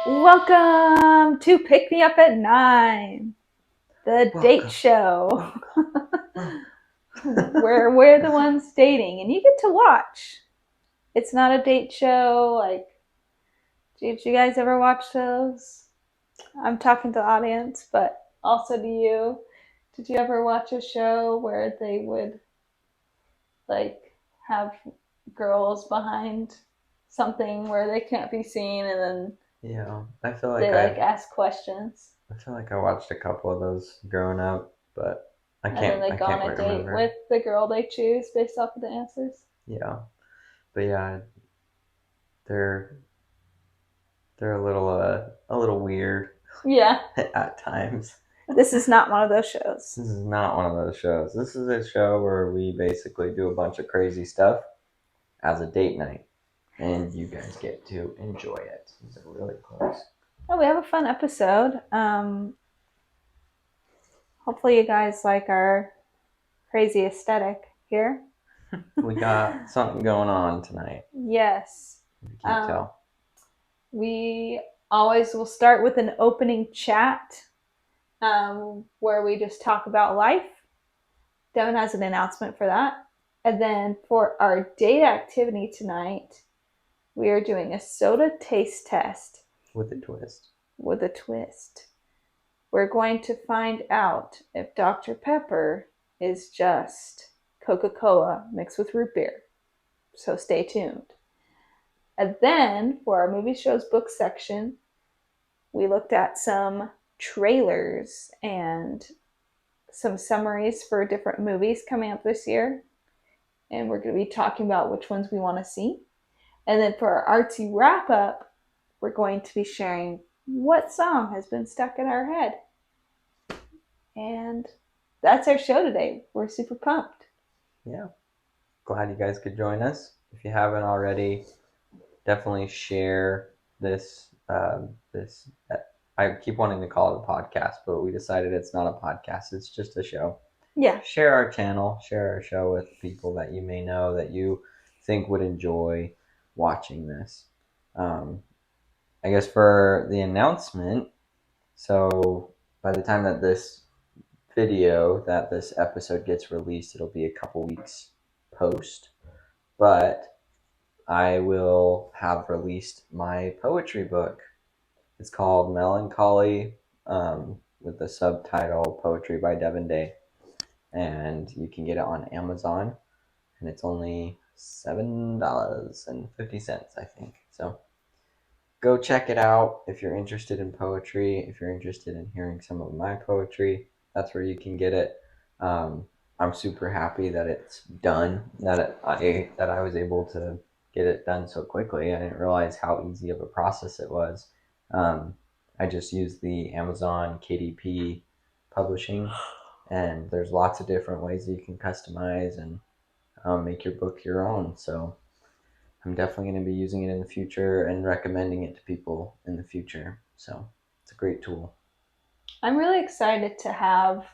Welcome to Pick Me Up at 9, the date show where we're the ones dating and you get to watch. It's not a date show. Like, did you guys ever watch those? I'm talking to the audience, but also to you. Did you ever watch a show where they would like have girls behind something where they can't be seen and then Yeah, I feel like they like ask questions? I feel like I watched a couple of those growing up, but And then they I go can't on a quite date remember. with the girl they choose based off of the answers. Yeah, but yeah, they're they're a little weird Yeah. at times. This is not one of those shows. This is not one of those shows. This is a show where we basically do a bunch of crazy stuff as a date night, and you guys get to enjoy it. These are really close. Oh, we have a fun episode. Hopefully you guys like our crazy aesthetic here. We got something going on tonight. Yes. If you can't tell. We always will start with an opening chat where we just talk about life. Devin has an announcement for that. And then for our date activity tonight, we are doing a soda taste test. With a twist. With a twist. We're going to find out if Dr. Pepper is just Coca-Cola mixed with root beer. So stay tuned. And then for our movie shows book section, we looked at some trailers and some summaries for different movies coming up this year. And we're going to be talking about which ones we want to see. And then for our artsy wrap up, we're going to be sharing what song has been stuck in our head. And that's our show today. We're super pumped. Yeah. Glad you guys could join us. If you haven't already, definitely share this. I keep wanting to call it a podcast, but we decided it's not a podcast. It's just a show. Yeah. Share our channel. Share our show with people that you may know that you think would enjoy watching this. I guess for the announcement, so by the time that this episode gets released, it'll be a couple weeks post. But I will have released my poetry book. It's called Melancholy, with the subtitle Poetry by Devin Day. And you can get it on Amazon. And it's only $7.50, I think. So go check it out if you're interested in poetry. If you're interested in hearing some of my poetry, that's where you can get it. I'm super happy that it's done. That I was able to get it done so quickly. I didn't realize how easy of a process it was. I just used the Amazon KDP publishing, and there's lots of different ways that you can customize and make your book your own. So I'm definitely going to be using it in the future and recommending it to people in the future. So it's a great tool. I'm really excited to have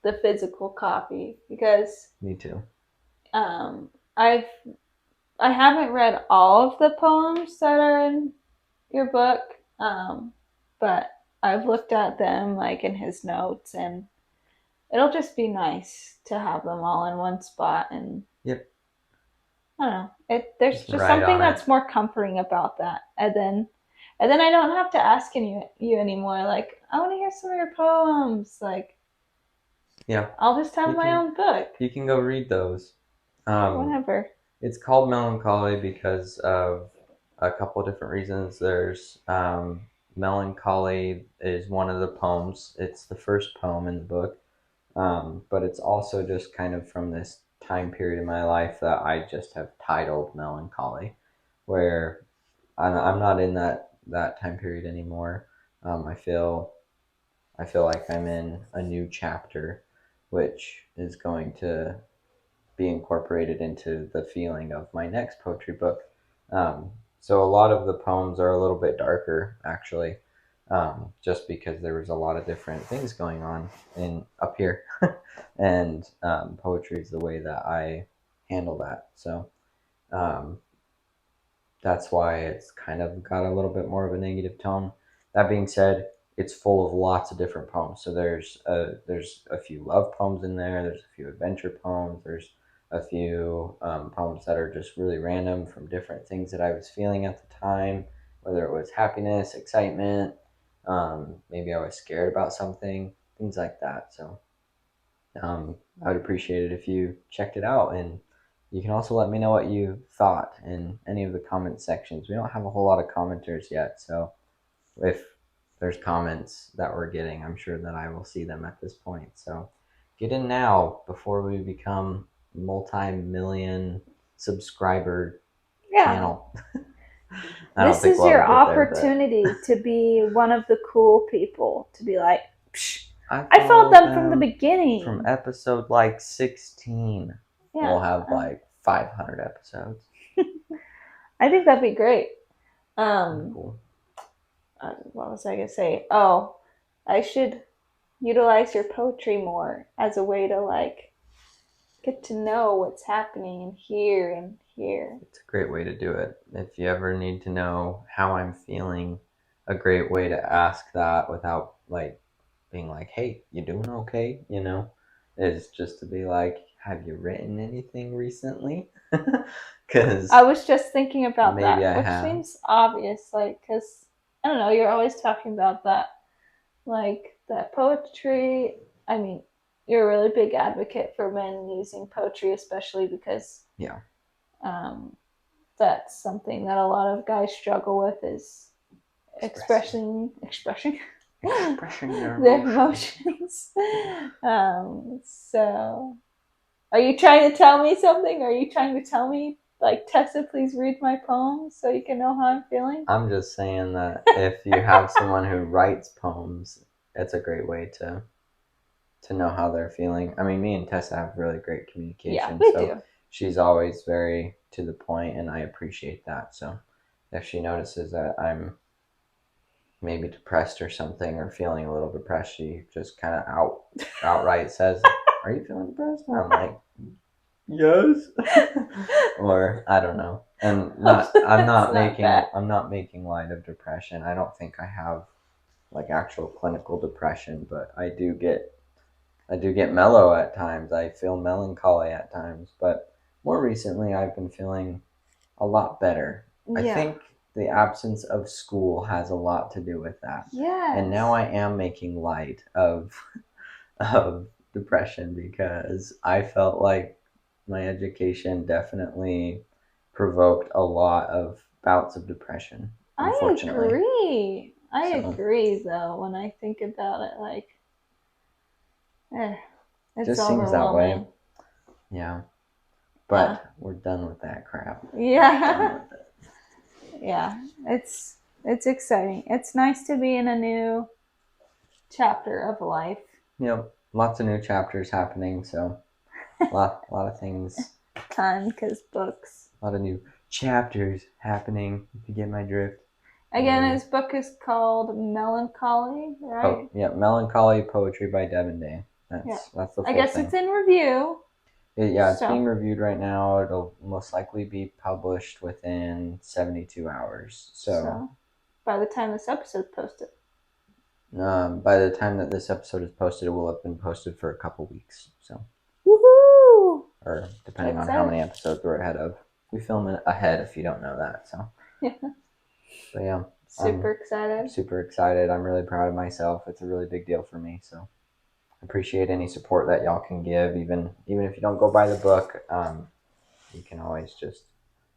the physical copy because Me too. I haven't read all of the poems that are in your book, but I've looked at them like in his notes, and it'll just be nice to have them all in one spot. And Yep. I don't know, there's just Right something on that's it. more comforting about that. And then I don't have to ask you anymore. Like, I want to hear some of your poems. Like, Yeah. I'll just have You my can own book you can go read those. Um, whenever. it's called Melancholy because of a couple of different reasons. There's Melancholy is one of the poems. It's the first poem in the book. But it's also just kind of from this time period in my life that I just have titled Melancholy, where I'm not in that time period anymore. I feel like I'm in a new chapter, which is going to be incorporated into the feeling of my next poetry book. So a lot of the poems are a little bit darker, actually, just because there was a lot of different things going on in up here, and poetry is the way that I handle that. So that's why it's kind of got a little bit more of a negative tone. That being said, it's full of lots of different poems. So there's a few love poems in there. There's a few adventure poems. There's a few poems that are just really random from different things that I was feeling at the time, whether it was happiness, excitement, maybe I was scared about something, things like that. So I would appreciate it if you checked it out, and you can also let me know what you thought in any of the comment sections. We don't have a whole lot of commenters yet, so if there's comments that we're getting, I'm sure that I will see them at this point. So get in now before we become multi-million subscriber channel. This is your opportunity to be one of the cool people, to be like, psh, I followed them from the beginning. From episode like 16. Yeah. We'll have like 500 episodes. I think that'd be great. Cool. What was I going to say? Oh, I should utilize your poetry more as a way to like get to know what's happening in here and here. It's a great way to do it. If you ever need to know how I'm feeling, a great way to ask that without like being like, hey, you doing okay? You know, is just to be like, have you written anything recently? Because I was just thinking about that, which seems obvious, like, because I don't know, you're always talking about that, like that poetry. I mean, you're a really big advocate for men using poetry, especially because that's something that a lot of guys struggle with, is expressing their emotions. So are you trying to tell me something? Are you trying to tell me, like, Tessa, please read my poems so you can know how I'm feeling? I'm just saying that if you have someone who writes poems, it's a great way to know how they're feeling. I mean, me and Tessa have really great communication. Yeah, we do. She's always very to the point, and I appreciate that. So if she notices that I'm maybe depressed or something, or feeling a little depressed, she just kind of outright says, are you feeling depressed? And I'm like, yes. Or I don't know. And I'm not making light of depression. I don't think I have like actual clinical depression, but I do get mellow at times. I feel melancholy at times, but more recently I've been feeling a lot better. Yeah. I think the absence of school has a lot to do with that. Yes. And now I am making light of depression, because I felt like my education definitely provoked a lot of bouts of depression. Unfortunately. I agree though, when I think about it, like, it's just seems that way. Yeah. But we're done with that crap. Yeah. Yeah. It's exciting. It's nice to be in a new chapter of life. Yep. Lots of new chapters happening, so a lot of things. Ton, because books. A lot of new chapters happening, if you get my drift. Again, his book is called Melancholy, right? Oh, yeah, Melancholy Poetry by Devin Day. That's the full thing. I guess it's in review. It's being reviewed right now. It'll most likely be published within 72 hours. So by the time this episode posted. By the time that this episode is posted, it will have been posted for a couple weeks. So. Woohoo! Or depending on how many episodes we're ahead of. We film it ahead, if you don't know that. So. Yeah. But yeah. Super excited. Super excited. I'm really proud of myself. It's a really big deal for me. So appreciate any support that y'all can give. Even if you don't go buy the book, you can always just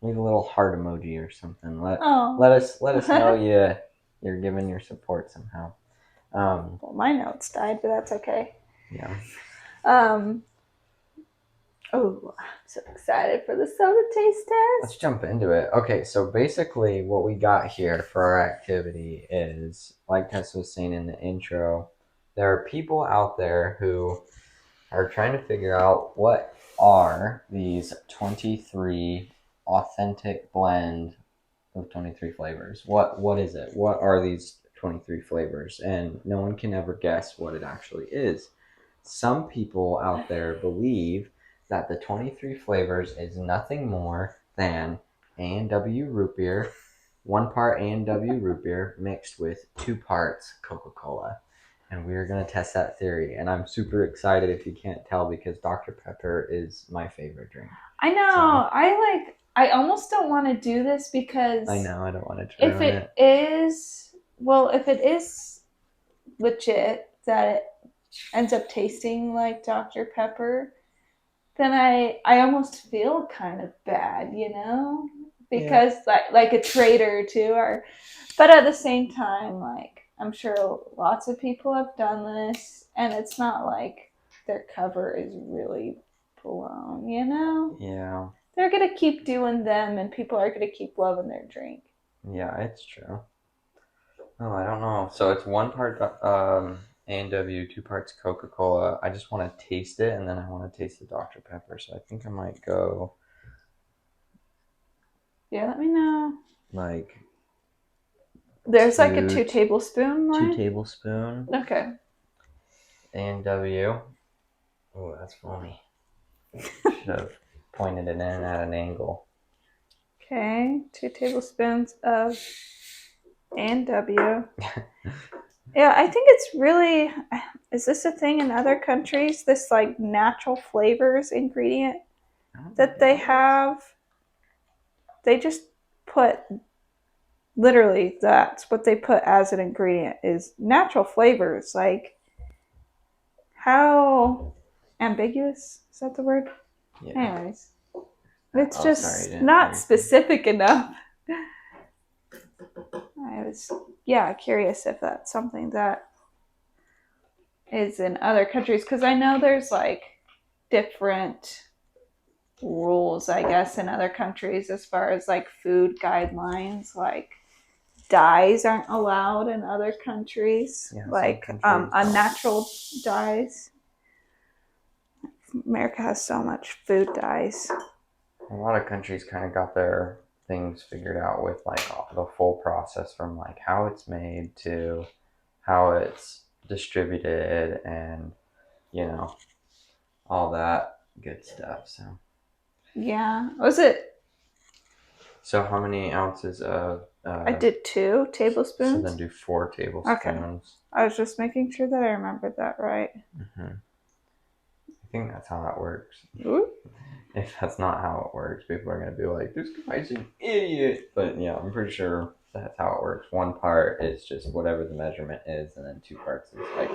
leave a little heart emoji or something. Let us know you're giving your support somehow. Well, my notes died, but that's okay. Yeah. Oh, I'm so excited for the soda taste test. Let's jump into it. Okay, so basically what we got here for our activity is, like Tess was saying in the intro, there are people out there who are trying to figure out what are these 23 authentic blend of 23 flavors. What is it? What are these 23 flavors? And no one can ever guess what it actually is. Some people out there believe that the 23 flavors is nothing more than A&W root beer, 1 part A&W root beer mixed with 2 parts Coca-Cola. And we're going to test that theory. And I'm super excited if you can't tell because Dr. Pepper is my favorite drink. I know. So, I almost don't want to do this because I know, I don't want to ruin it. If it is legit that it ends up tasting like Dr. Pepper, then I almost feel kind of bad, because like a traitor to our. But at the same time, like I'm sure lots of people have done this, and it's not like their cover is really blown, Yeah. They're gonna keep doing them, and people are gonna keep loving their drink. Yeah, it's true. Oh, I don't know. So it's 1 part A&W, 2 parts Coca-Cola. I just want to taste it, and then I want to taste the Dr. Pepper. So I think I might go. Yeah, let me know. Like. There's like a 2 tablespoon line. 2 tablespoon. Okay. A&W. Oh, that's foamy. Should have pointed it in at an angle. Okay, 2 tablespoons of A&W. Yeah, I think it's really. Is this a thing in other countries? This like natural flavors ingredient that they have. They just put. Literally, that's what they put as an ingredient is natural flavors. Like, how ambiguous is that the word? Yeah. Anyways, it's just not specific enough. I was, curious if that's something that is in other countries because I know there's like different rules, I guess, in other countries as far as like food guidelines, like dyes aren't allowed in other countries, unnatural dyes. America has so much food dyes. A lot of countries kind of got their things figured out with like the full process from like how it's made to how it's distributed and all that good stuff. So yeah, was it? So how many ounces of? I did 2 tablespoons. So then do 4 tablespoons. Okay. I was just making sure that I remembered that right. Mm-hmm. I think that's how that works. Ooh. If that's not how it works, people are going to be like, this guy's an idiot. But yeah, I'm pretty sure that's how it works. 1 part is just whatever the measurement is, and then 2 parts is like.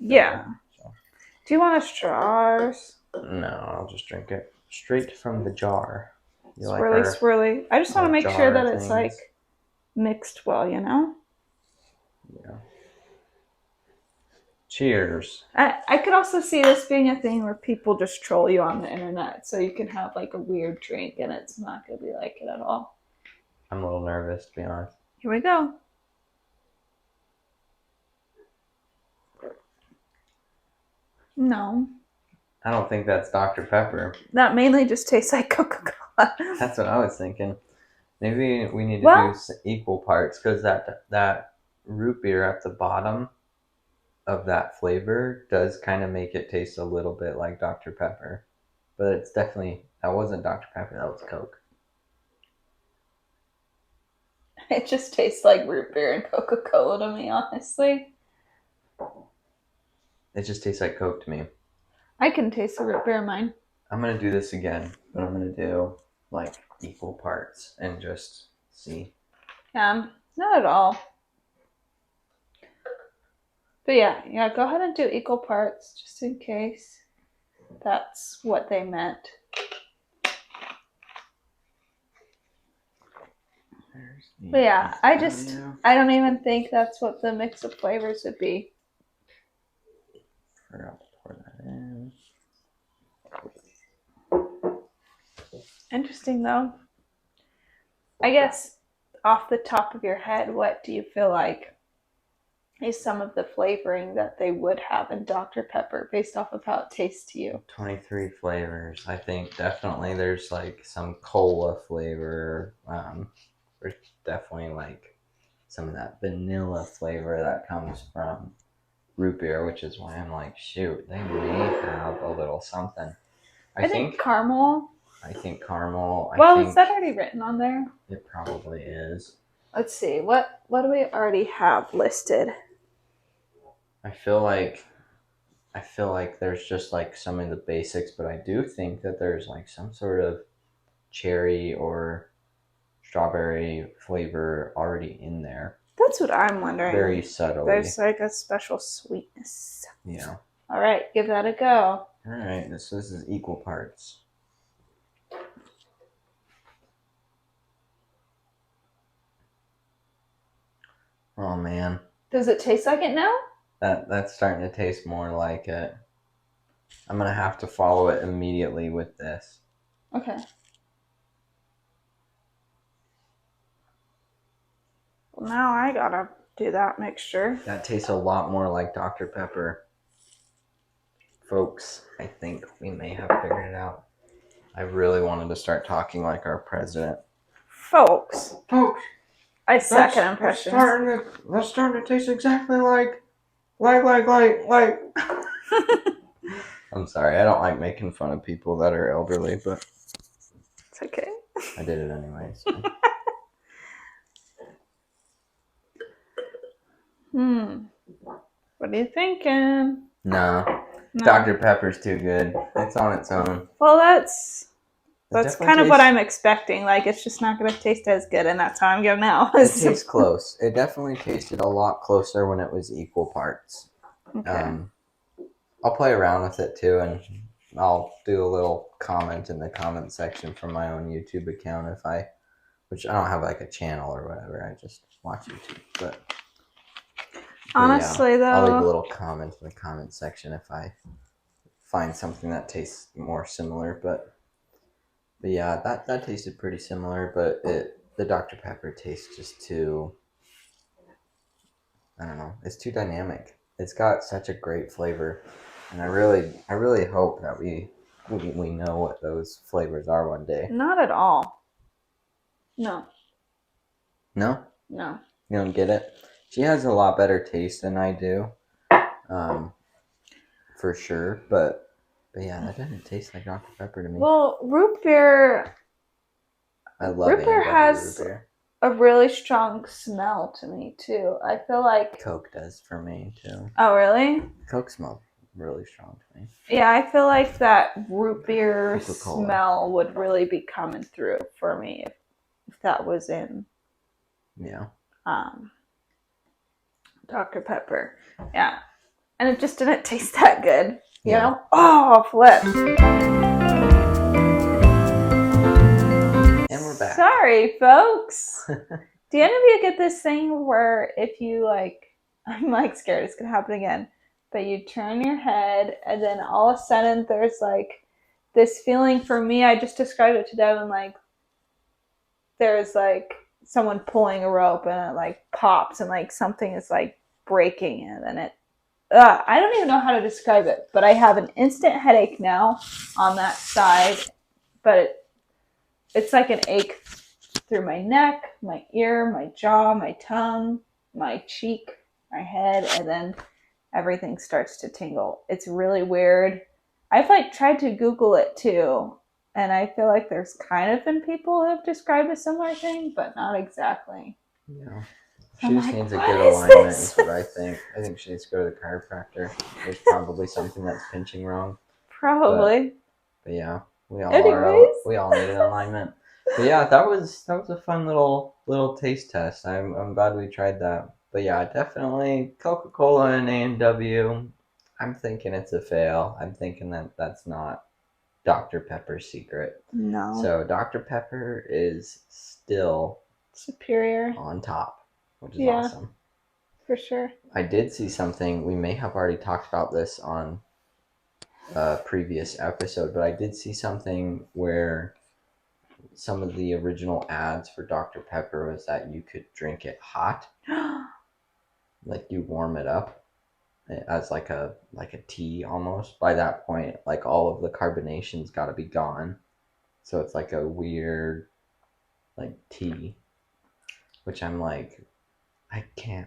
Yeah. So. Do you want a straw? No, I'll just drink it straight from the jar. Swirly. I just want to make sure that it's like mixed well, Yeah. Cheers. I could also see this being a thing where people just troll you on the internet, so you can have like a weird drink and it's not going to be like it at all. I'm a little nervous, to be honest. Here we go. No. I don't think that's Dr. Pepper. That mainly just tastes like Coca-Cola. That's what I was thinking. Maybe we need to do equal parts because that root beer at the bottom of that flavor does kind of make it taste a little bit like Dr. Pepper. But it's definitely, that wasn't Dr. Pepper, that was Coke. It just tastes like root beer and Coca-Cola to me, honestly. It just tastes like Coke to me. I can taste the root beer in mine. I'm going to do this again, but I'm going to do like equal parts and just see. Not at all. But yeah, go ahead and do equal parts just in case that's what they meant. But yeah, I don't even think that's what the mix of flavors would be. Forgot to pour that in. Interesting though. I guess off the top of your head, what do you feel like is some of the flavoring that they would have in Dr. Pepper based off of how it tastes to you? 23 flavors. I think definitely there's like some cola flavor. There's definitely like some of that vanilla flavor that comes from root beer, which is why I'm like, shoot, they may have a little something. I think caramel I think caramel. Is that already written on there? It probably is. Let's see. What do we already have listed? I feel like there's just like some of the basics, but I do think that there's like some sort of cherry or strawberry flavor already in there. That's what I'm wondering. Very subtly. There's like a special sweetness. Yeah. All right, give that a go. All right, this is equal parts. Oh man. Does it taste like it now? That's starting to taste more like it. I'm gonna have to follow it immediately with this. Okay. Well, now I gotta do that mixture. That tastes a lot more like Dr. Pepper. Folks, I think we may have figured it out. I really wanted to start talking like our president. Folks. I second impressions. That's starting to taste exactly like. I'm sorry, I don't like making fun of people that are elderly, but it's okay. I did it anyway. So. What are you thinking? No. Dr. Pepper's too good. It's on its own. Well, that's kind of what I'm expecting. Like, it's just not going to taste as good, and that's how I'm going now. It tastes close. It definitely tasted a lot closer when it was equal parts. Okay. I'll play around with it too, and I'll do a little comment in the comment section from my own YouTube account which I don't have like a channel or whatever. I just watch YouTube, but honestly, though, I'll leave a little comment in the comment section if I find something that tastes more similar. But yeah, that tasted pretty similar, but the Dr. Pepper tastes just too. I don't know. It's too dynamic. It's got such a great flavor, and I really hope that we know what those flavors are one day. Not at all. No. No? No. You don't get it? She has a lot better taste than I do, for sure. But yeah, that doesn't taste like Dr. Pepper to me. Well, root beer. I love root beer has root beer. A really strong smell to me too. I feel like Coke does for me too. Oh, really? Coke smells really strong to me. Yeah, I feel like that root beer Coca-Cola smell would really be coming through for me if that was in. Yeah. Dr. Pepper. Yeah. And it just didn't taste that good. You know? Oh, flip. And we're back. Sorry, folks. Do any of you get this thing where if you I'm like scared it's going to happen again, but you turn your head and then all of a sudden there's like this feeling for me, I just described it to Devin, like there's like someone pulling a rope and it like pops and like something is like breaking and then it I don't even know how to describe it, but I have an instant headache now on that side, but it's like an ache through my neck, my ear, my jaw, my tongue, my cheek, my head, and then everything starts to tingle. It's really weird. I've tried to Google it too, and I feel like there's kind of been people who have described a similar thing, but not exactly. Yeah. She just needs a good alignment is what I think. I think she needs to go to the chiropractor. There's probably something that's pinching wrong. Probably. But yeah, we all need an alignment. But yeah, that was a fun little taste test. I'm glad we tried that. But yeah, definitely Coca-Cola and A&W. I'm thinking it's a fail. I'm thinking that's not Dr. Pepper's secret. No. So Dr. Pepper is still superior on top, which is awesome. For sure. I did see something. We may have already talked about this on a previous episode, but I did see something where some of the original ads for Dr. Pepper was that you could drink it hot. Like you warm it up as like a tea almost. By that point, like all of the carbonation's got to be gone. So it's like a weird like tea, which I'm like, I can't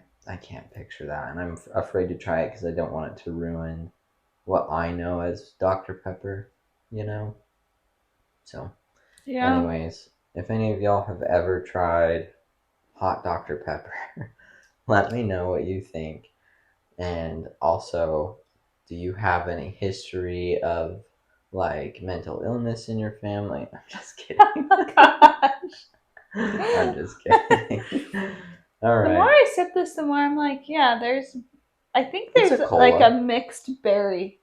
picture that. And I'm afraid to try it because I don't want it to ruin what I know as Dr. Pepper, you know? So Yeah. Anyways, if any of y'all have ever tried hot Dr. Pepper, let me know what you think. And also, do you have any history of like mental illness in your family? I'm just kidding. Oh gosh. I'm just kidding. All The more right. I sip this, the more I'm like, yeah, I think It's a there's like a cola. mixed berry.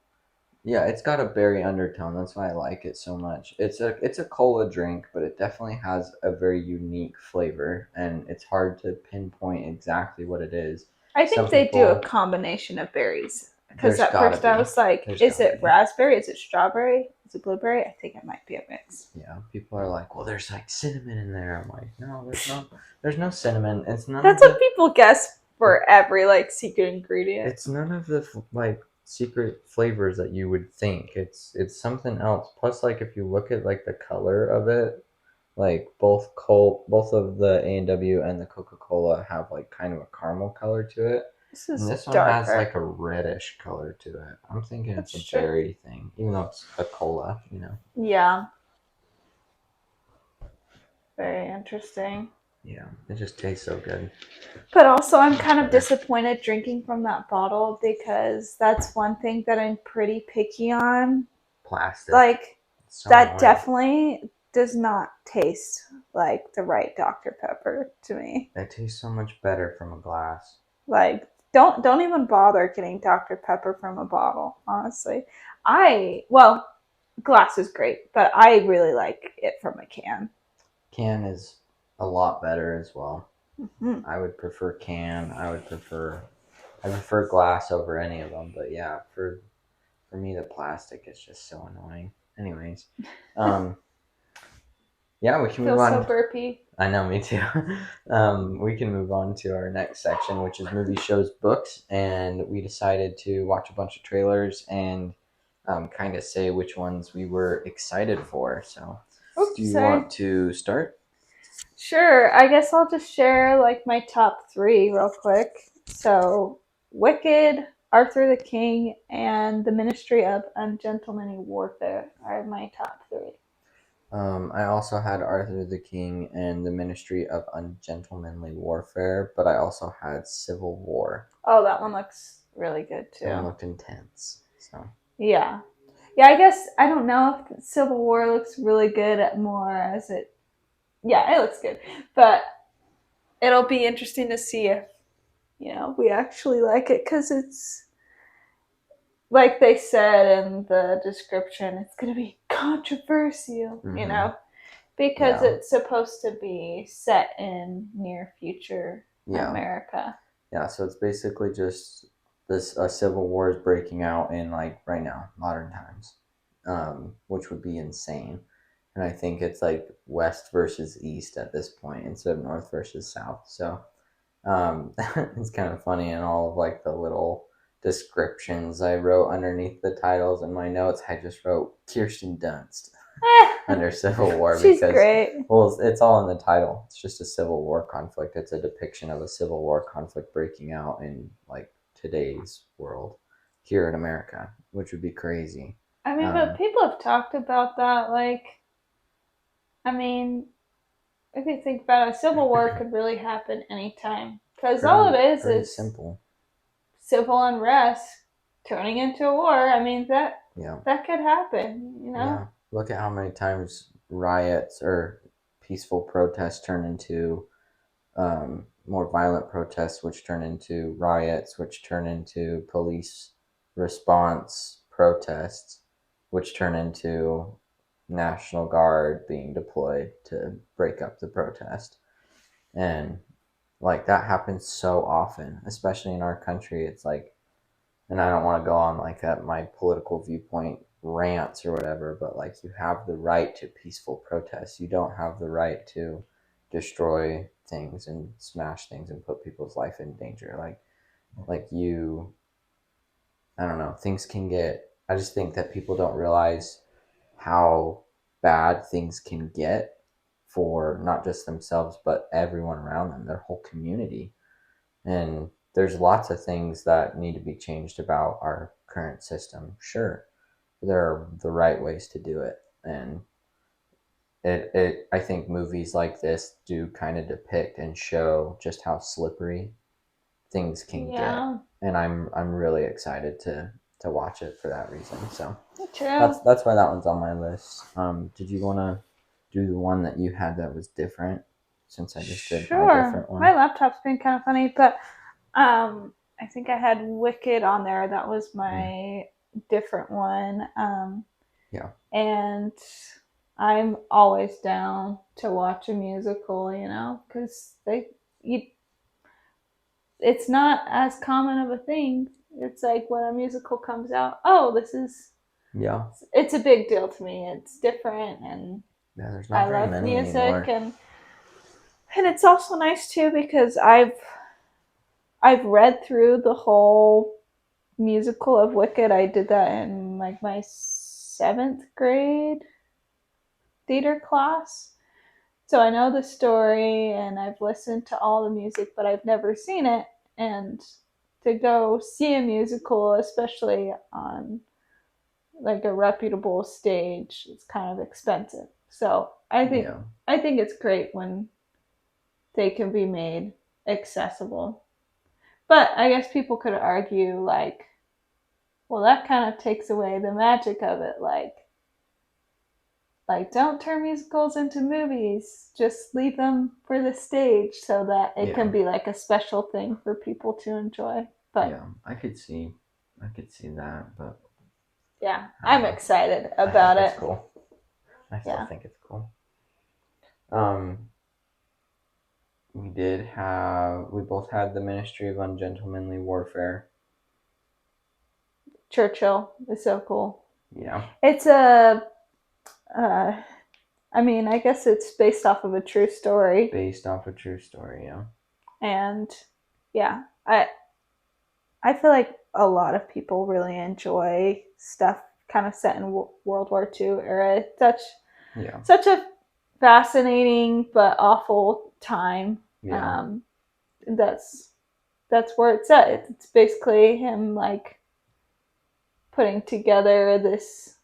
Yeah, it's got a berry undertone. That's why I like it so much. It's a cola drink, but it definitely has a very unique flavor, and it's hard to pinpoint exactly what it is. I Some think they do a people, combination of berries. Because there's at gotta first I be. was like, There's is gotta it be. raspberry? Is it strawberry? Is it blueberry? I think it might be a mix. Yeah, people are like, well, there's like cinnamon in there. I'm like, no, there's no cinnamon. It's none of That's what the, people guess for every like secret ingredient. it's none of the like secret flavors that you would think. It's something else. Plus, like if you look at like the color of it, like both of the A&W and the Coca-Cola have like kind of a caramel color to it. This And is this one has darker. like a reddish color to it. I'm thinking it's That's a true. berry thing, even though it's a cola, you know. Yeah. Very interesting. Yeah, it just tastes so good. But also, I'm Much kind of better. disappointed drinking from that bottle because that's one thing that I'm pretty picky on. Plastic. Like, It's so that annoying. definitely does not taste like the right Dr. Pepper to me. It tastes so much better from a glass. Like, don't even bother getting Dr. Pepper from a bottle, honestly. Well, glass is great, but I really like it from a can. Can is a lot better as well. Mm-hmm. I would prefer can. I prefer glass over any of them, but yeah, for me the plastic is just so annoying. Anyways, um yeah, we can move Feels so on. burpy. I know, me too. We can move on to our next section, which is movie shows books, and we decided to watch a bunch of trailers and kind of say which ones we were excited for. So, do Oops, you sorry. want to start? Sure, I guess I'll just share like my top three real quick. So, Wicked, Arthur the King, and The Ministry of Ungentlemanly Warfare are my top three. I also had Arthur the King and the Ministry of Ungentlemanly Warfare, but I also had Civil War. Oh, that one looks really good That one too. looked intense. So, Yeah. Yeah, I guess I don't know if Civil War looks really good at more as it. Yeah, it looks good. But it'll be interesting to see if, we actually like it because it's like they said in the description, it's going to be controversial, mm-hmm. because Yeah, it's supposed to be set in near future yeah. America. Yeah, so it's basically just this a civil war is breaking out in like right now, modern times, which would be insane. And I think it's like west versus east at this point instead of north versus south. So it's kind of funny, and all of like the little descriptions I wrote underneath the titles in my notes. I just wrote Kirsten Dunst under Civil War She's because, great. well, it's all in the title. It's just a Civil War conflict. It's a depiction of a Civil War conflict breaking out in like today's world here in America, which would be crazy. I mean, but Um, people have talked about that. Like, I mean, if you think about it, a civil war could really happen anytime. Because all it pretty is simple. civil unrest turning into a war. I mean, that Yeah, that could happen. yeah. Look at how many times riots or peaceful protests turn into more violent protests, which turn into riots, which turn into police response protests, which turn into National Guard being deployed to break up the protest. And like that happens so often, especially in our country. It's like, and I don't want to go on like my political viewpoint rants or whatever, but like you have the right to peaceful protest. You don't have the right to destroy things and smash things and put people's life in danger. Like you, I don't know, things can get. I just think that people don't realize how bad things can get for not just themselves but everyone around them, their whole community. And there's lots of things that need to be changed about our current system. Sure, there are the right ways to do it. And I think movies like this do kind of depict and show just how slippery things can get, Yeah. and I'm really excited to watch it for that reason. So True. that's why that one's on my list. Did you want to do the one that you had that was different? Since I just did my Sure. different one. My laptop's been kind of funny, but I think I had Wicked on there. That was my different one. Yeah. And I'm always down to watch a musical, because it's not as common of a thing. It's like when a musical comes out, oh, Yeah. it's a big deal to me. It's different, and Yeah, there's not I very love many music, anymore. and it's also nice too because I've read through the whole musical of Wicked. I did that in like my 7th grade theater class. So I know the story and I've listened to all the music, but I've never seen it. And to go see a musical, especially on like a reputable stage, it's kind of expensive. So Yeah. I think it's great when they can be made accessible. But I guess people could argue like, well, that kind of takes away the magic of it. Like don't turn musicals into movies. Just leave them for the stage so that it can Yeah. be like a special thing for people to enjoy. But Yeah. I could see that, but yeah, I don't I'm know. excited I think about it's it. cool. I still Yeah. think it's cool. Um, we both had the Ministry of Ungentlemanly Warfare. Churchill is so cool. Yeah. It's a uh, I mean, I guess it's based off of a true story. Based off a true story, yeah. And yeah, I feel like a lot of people really enjoy stuff kind of set in World War II era. Yeah. Such a fascinating but awful time. Yeah. That's where it's at. It's basically him like putting together this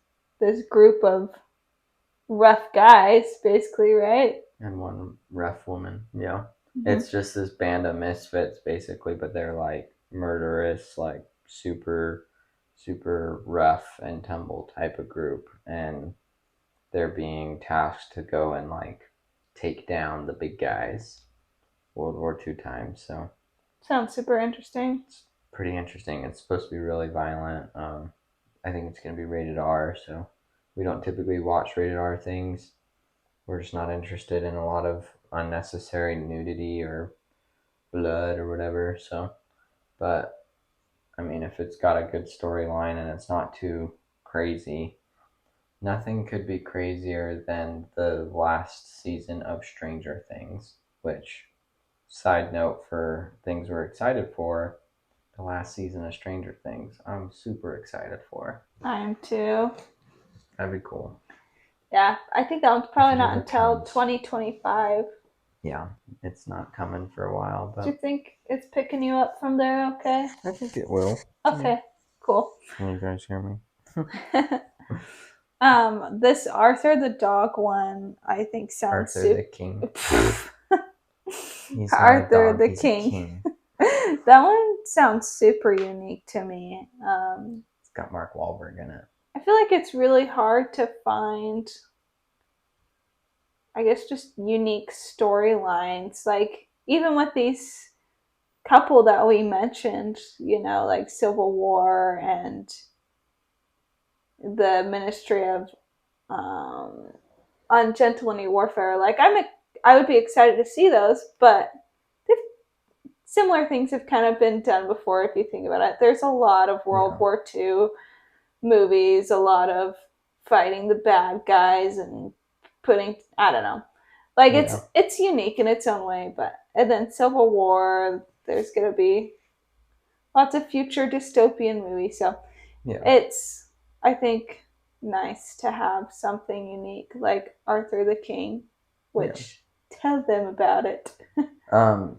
group of rough guys, basically, right? And one rough woman. Yeah. Mm-hmm. It's just this band of misfits basically, but they're like murderous, like super super rough and tumble type of group, and they're being tasked to go and like take down the big guys World War II times. So Sounds super interesting. it's pretty interesting. It's supposed to be really violent. I think it's going to be rated R, so we don't typically watch rated R things. We're just not interested in a lot of unnecessary nudity or blood or whatever. So, but I mean, if it's got a good storyline and it's not too crazy, nothing could be crazier than the last season of Stranger Things, which, side note for things we're excited for, the last season of Stranger Things, I'm super excited for. I am too. That'd be cool. Yeah, I think that one's probably If it not ever until comes. 2025. Yeah, it's not coming for a while, Do you but think it's picking you up from there okay? I think it will. Okay, cool. Can you guys hear me? This Arthur the dog one, I think sounds Arthur the super. King. He's not a Arthur dog, the he's a King. king. That one sounds super unique to me. It's got Mark Wahlberg in it. I feel like it's really hard to find, I guess, just unique storylines. Like, even with these couple that we mentioned, like Civil War and the Ministry of um, Ungentlemanly Warfare. Like, I would be excited to see those, but similar things have kind of been done before if you think about it. There's a lot of World War II movies, a lot of fighting the bad guys and putting, I don't know. Like it's unique in its own way, but and then Civil War, there's gonna be lots of future dystopian movies. So it's, I think, nice to have something unique like Arthur the King, which tell them about it.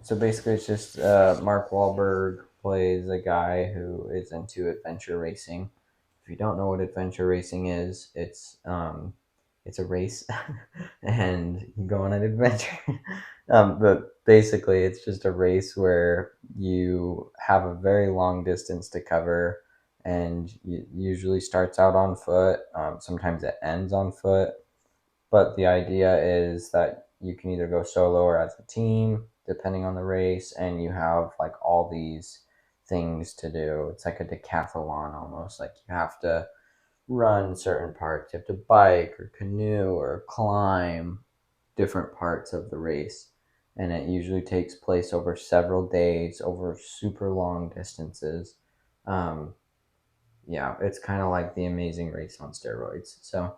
So basically, it's just Mark Wahlberg plays a guy who is into adventure racing. If you don't know what adventure racing is, it's a race, and you go on an adventure. But basically, it's just a race where you have a very long distance to cover, and it usually starts out on foot. Sometimes it ends on foot, but the idea is that you can either go solo or as a team, depending on the race, and you have like all these things to do. It's like a decathlon almost. Like you have to run certain parts. You have to bike or canoe or climb different parts of the race. And it usually takes place over several days, over super long distances. Um, yeah, it's kind of like the Amazing Race on steroids. So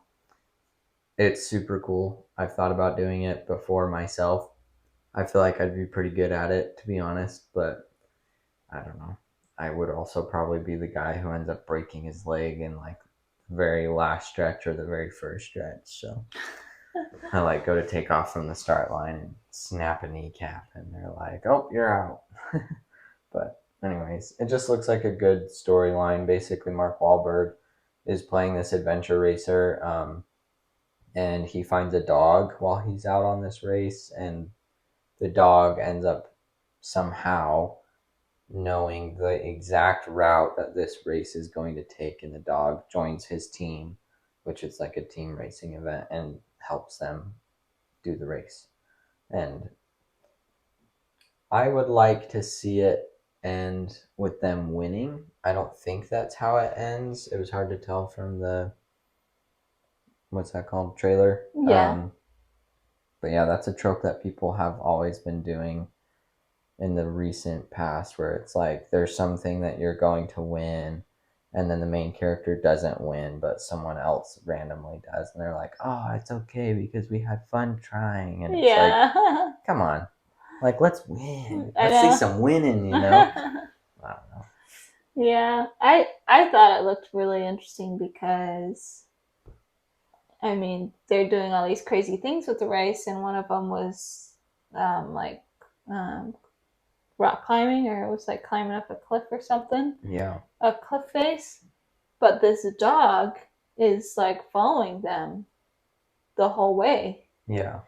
it's super cool. I've thought about doing it before myself. I feel like I'd be pretty good at it, to be honest, but I don't know. I would also probably be the guy who ends up breaking his leg in like the very last stretch or the very first stretch. So I like go to take off from the start line and snap a kneecap, and they're like, "Oh, you're out." But anyways, it just looks like a good storyline. Basically, Mark Wahlberg is playing this adventure racer, and he finds a dog while he's out on this race, and the dog ends up somehow knowing the exact route that this race is going to take, and the dog joins his team, which is like a team racing event, and helps them do the race. And I would like to see it end with them winning. I don't think that's how it ends. It was hard to tell from the what's that called, trailer. Yeah. But yeah, that's a trope that people have always been doing in the recent past, where it's like there's something that you're going to win, and then the main character doesn't win, but someone else randomly does, and they're like, "Oh, it's okay because we had fun trying." And it's like, come on, like let's win. Let's see some winning, you know? I don't know. Yeah, I thought it looked really interesting because I mean they're doing all these crazy things with the race, and one of them was like um, rock climbing, or it was like climbing up a cliff or something. Yeah. A cliff face. But this dog is like following them the whole way. Yeah.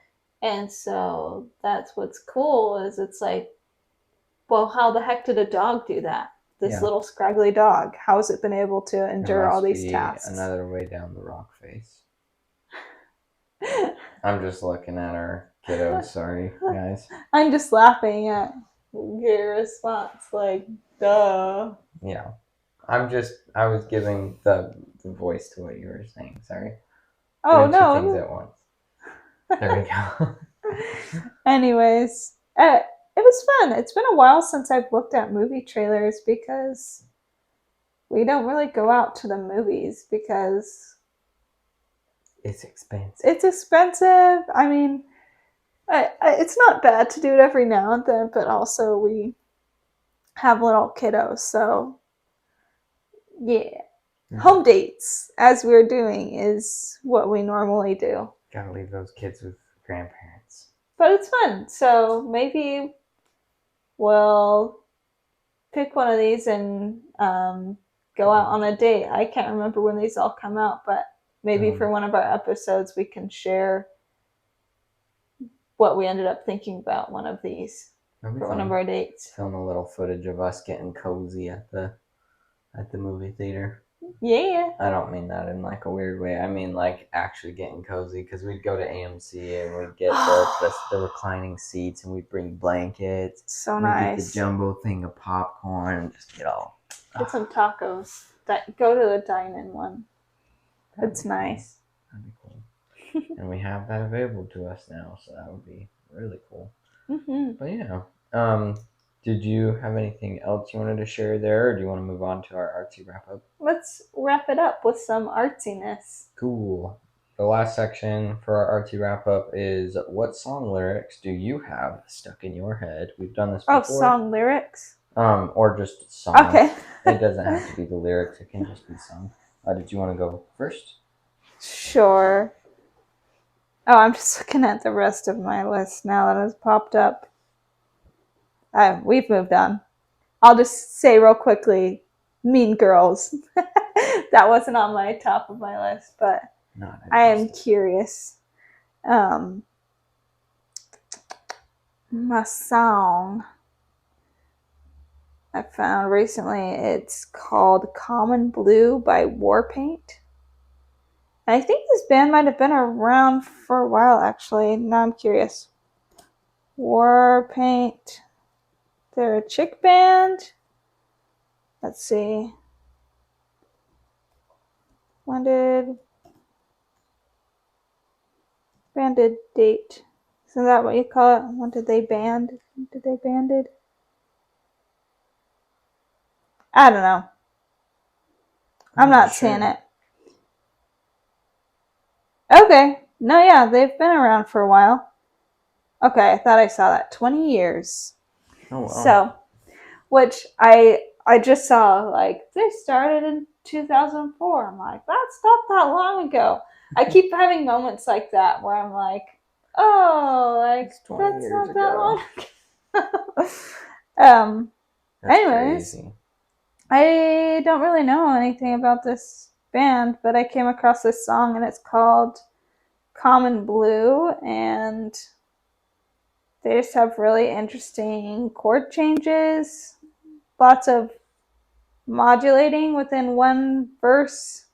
And so that's what's cool is it's like, well, how the heck did a dog do that? This little scraggly dog, how has it been able to endure all these tasks? Another way down the rock face. I'm just looking at our kiddos. Sorry, guys. I'm just laughing at your response, like, duh. Yeah. I was giving the voice to what you were saying. Sorry. Oh, doing no. Two things at once. There we go. Anyways, it was fun. It's been a while since I've looked at movie trailers because we don't really go out to the movies because it's expensive. It's expensive. I mean, it's not bad to do it every now and then, but also we have little kiddos, so yeah. Home dates, as we're doing, is what we normally do. Gotta leave those kids with grandparents. But it's fun, so maybe we'll pick one of these and go out on a date. I can't remember when these all come out, but maybe for one of our episodes we can share what we ended up thinking about one of these for one of our dates. Film a little footage of us getting cozy at the movie theater. Yeah. I don't mean that in like a weird way. I mean like actually getting cozy, because we'd go to AMC and we'd get the reclining seats, and we'd bring blankets. So nice. We'd get the jumbo thing of popcorn and just get some tacos. Go to the dine-in one. It's nice. That'd be cool. And we have that available to us now, so that would be really cool. Mm-hmm. But yeah. Did you have anything else you wanted to share there, or do you want to move on to our artsy wrap up? Let's wrap it up with some artsiness. Cool. The last section for our artsy wrap up is, what song lyrics do you have stuck in your head? We've done this before. Oh, song lyrics? Or just song. Okay. It doesn't have to be the lyrics. It can just be sung. Did you want to go first? Sure. Oh, I'm just looking at the rest of my list now that has popped up. We've moved on. I'll just say real quickly, Mean Girls. That wasn't on my top of my list, but Not I am interested. curious. My song I found recently, it's called Common Blue by Warpaint. And I think this band might have been around for a while, actually. Now I'm curious. Warpaint. They're a chick band. Let's see. When did banded date? Isn't that what you call it? When did they band? Did they banded? I don't know. I'm not seeing it. Okay. No, yeah, they've been around for a while. Okay, I thought I saw that. 20 years. Oh, wow. So, which I just saw, like, they started in 2004. I'm like, that's not that long ago. I keep having moments like that where I'm like, oh, like, It's 20 that's years not ago. that long ago. That's Anyways, crazy. I don't really know anything about this band, but I came across this song and it's called Common Blue, and they just have really interesting chord changes, lots of modulating within one verse.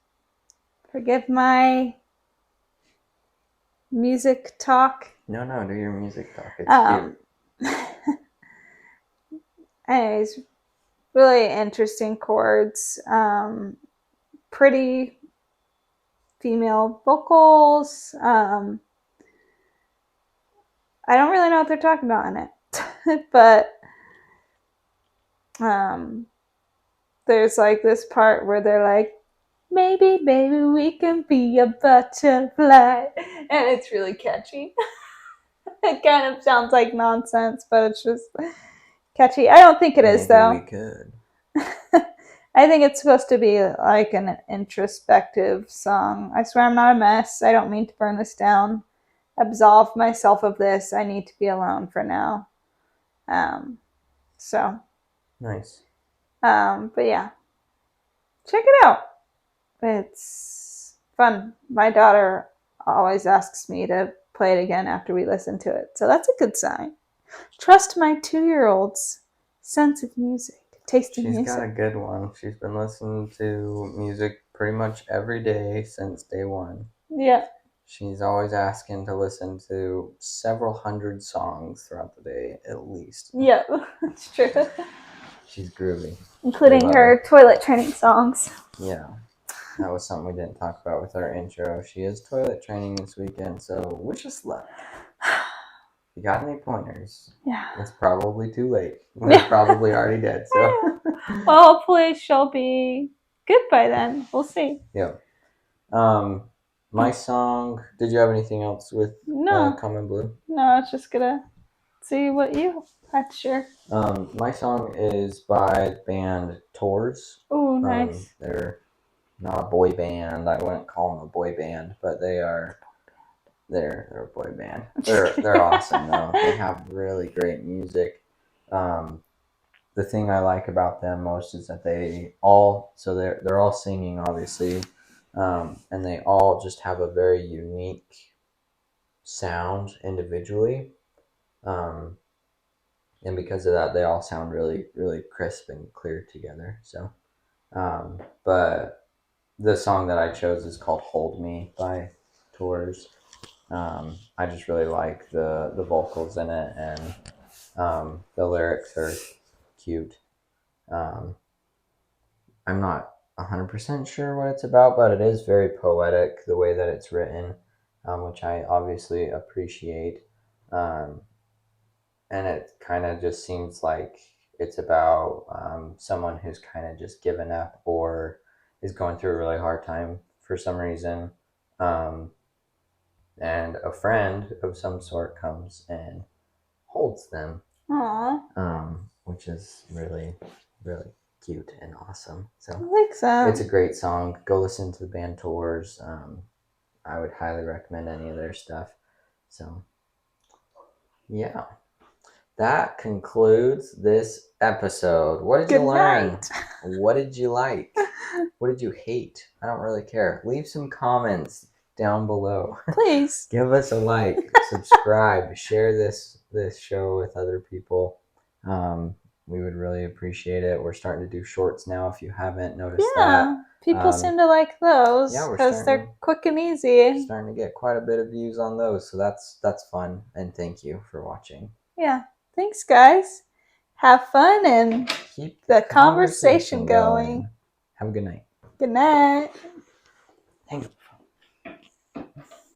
Forgive my music talk. No, do your music talk. It's cute. Anyways, really interesting chords. Pretty female vocals. I don't really know what they're talking about in it, but there's like this part where they're like, maybe, baby, we can be a butterfly. And it's really catchy. It kind of sounds like nonsense, but it's just catchy. I don't think it is, though. Maybe we could. I think it's supposed to be like an introspective song. I swear I'm not a mess. I don't mean to burn this down. Absolve myself of this. I need to be alone for now. So. Nice. But yeah. Check it out. It's fun. My daughter always asks me to play it again after we listen to it. So that's a good sign. Trust my 2-year-old's sense of music. Taste in music. She's got a good one. She's been listening to music pretty much every day since day one. Yeah. She's always asking to listen to several hundred songs throughout the day, at least. Yeah, that's true. She's groovy. Including her toilet training songs. Yeah. That was something we didn't talk about with our intro. She is toilet training this weekend, so wish us luck. If you got any pointers, yeah, it's probably too late. We're probably already dead. So, well, hopefully she'll be good by then. We'll see. Yeah. My song. Did you have anything else with Common Blue? No, I was just gonna see what you had to share. My song is by the band Tours. Oh, nice. They're not a boy band. I wouldn't call them a boy band, but they're a boy band. They're awesome though. They have really great music. The thing I like about them most is that they're all singing, obviously, and they all just have a very unique sound individually, and because of that, they all sound really, really crisp and clear together. So, but the song that I chose is called "Hold Me" by Tours. I just really like the vocals in it, and the lyrics are cute. I'm not 100% sure what it's about, but it is very poetic the way that it's written, which I obviously appreciate. And it kind of just seems like it's about someone who's kind of just given up or is going through a really hard time for some reason. And a friend of some sort comes and holds them. Aww. Which is really, really cute and awesome. So I like that. It's a great song. Go listen to the band Tours. I would highly recommend any of their stuff. So, yeah. That concludes this episode. What did you learn? What did you like? What did you hate? I don't really care. Leave some comments. down below. Please. Give us a like, subscribe, share this show with other people. We would really appreciate it. We're starting to do shorts now, if you haven't noticed that. People seem to like those because they're quick and easy. Starting to get quite a bit of views on those, so that's fun, and thank you for watching. Yeah, thanks guys. Have fun and keep the conversation going. Have a good night. Good night. Thank you.